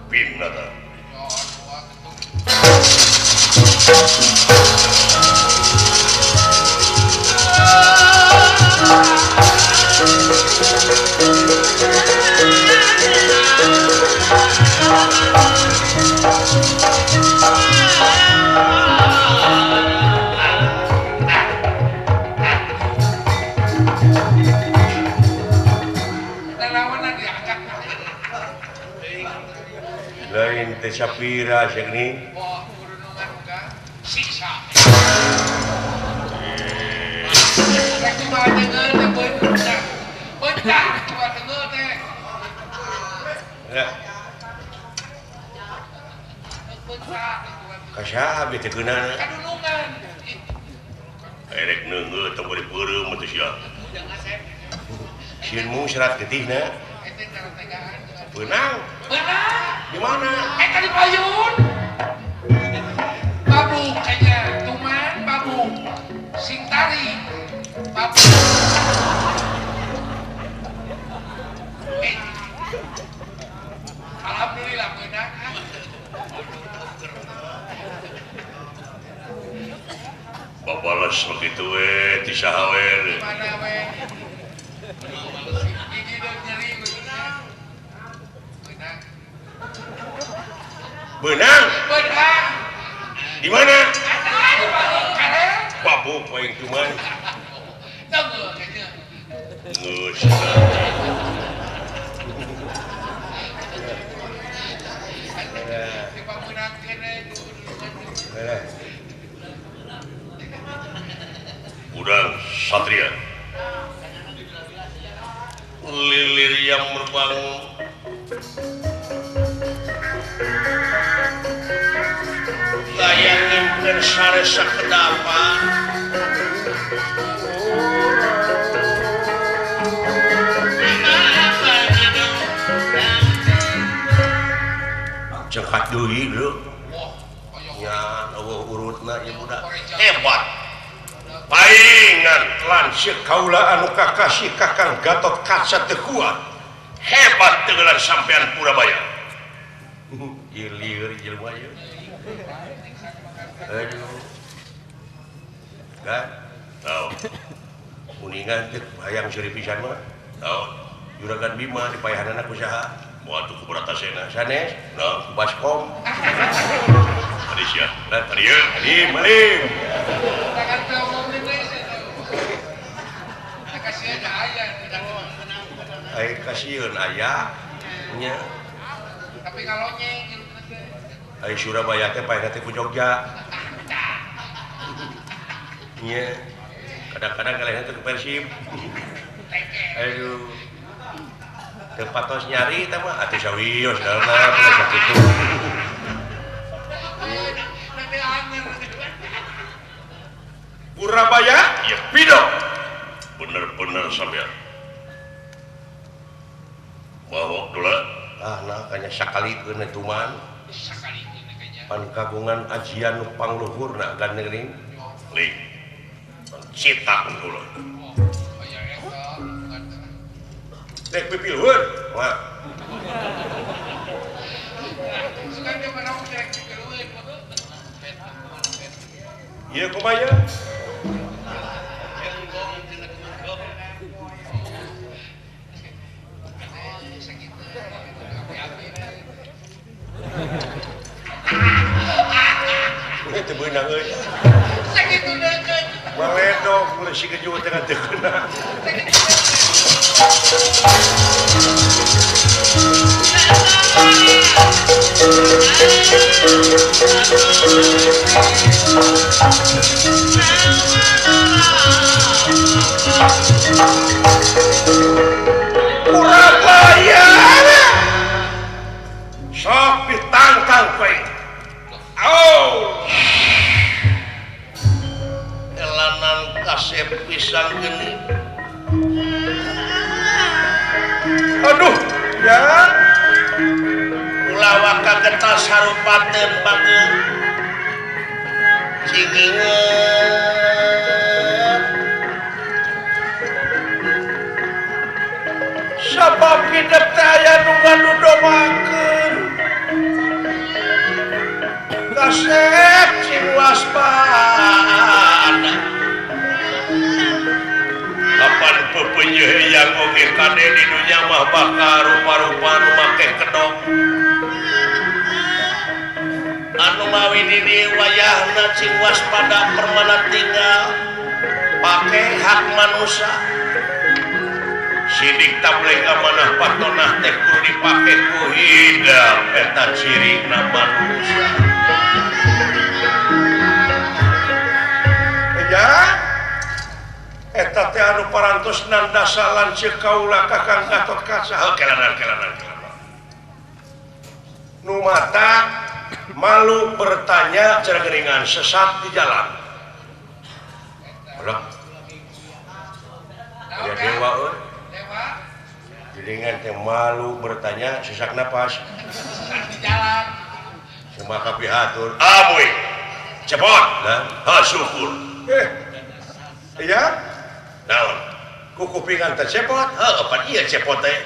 pinata. Lain teh Sapira segini. Kasih bete kenal. Erek nengge teu beri peureum teh sia. Sieun mung serat getihna. Benang. Di mana? Di payun. Babu kayaknya Tuman, Babu Singtari, Babu. Alhamdulillah menang. Babalas begitu ti saha we. Mana we? Gigi dan nyeri menang. Benang. Benang. Di mana? Di Bandung kare. Babu poing Tuman. Tunggu kayaknya. Geus. Di pamunang kene Udang Satria. Lilir yang merbangun. Layangin saresa kedapa. Cekat deui bro. Ya Allah urutna ieu budak hebat. Paingan lanceuk kaula anu kakasih Kakang Gatot Kaca teu kuat. Hebat teugelan sampean Purabaya. Ieu lieur jelema ieu. Aduh. Kan? Tahu. Kuningan teh hayang seuri pisan mah. Tahu. Juragan Bima dipayahanana ku saha? Moal tuku Bratasena. Sanes? Nah, Baskom. Tadi sia. Nah, tadi ye, tadi maling. Jangan ngomong di sini. Kasih aja aya. Ai kasieun aya nya. Tapi kalau nyeng Ai Surabaya teh paeh teh ku Jogja. Nya. Kadang-kadang kalehna teh ke Persib. Aduh. Teu patos nyari teh mah atuh sawios dalna sakitu. Purabaya? Ya pido. Bener-bener sampean. Bawa dula. Ah, nah kanya sakalikeun eta man. sakalikeun kayaknya. Pan kagungan ajian nu pangluhurna gandeng. Ling. Citak kula. Aya eta bukan. Dek pipilhun. Wah. Sugan dia mana direk dikelueun. Ieu kumaha? Itu beunang euy. Sakitu deukeut. Maledog mulai si kejuut dengan teu keuna. Purabaya. Sok ditangkang kowe. Oh. Elanan kasep pisan geni. Aduh, ya. Ulah kagetas harupateun bangeut. Cingingeun. Sabab hidup teh aya nu ngadudomakeun. resep sing waspada kapan pepenyeuh yang oge kade di dunia mah bakal rupa-rupa nu make kedok anu mawi di wayahna sing waspada permana tinggal pake hak manusia sidik tableh amanah patonah teh kudu dipake ku hidang eta cirina manusia ya eta teh anu parantosna dasalan ceuk kaula Kakang Gatot Kaca kelanan nu mata malu bertanya cara geuningan sesat di jalan ulah ya dewa euy geuningan teh malu bertanya sesak napas di jalan cuma kapihatur amoy cepot ha syukur iya naon ku kupingan teh cepot heuh pan ieu cepot teh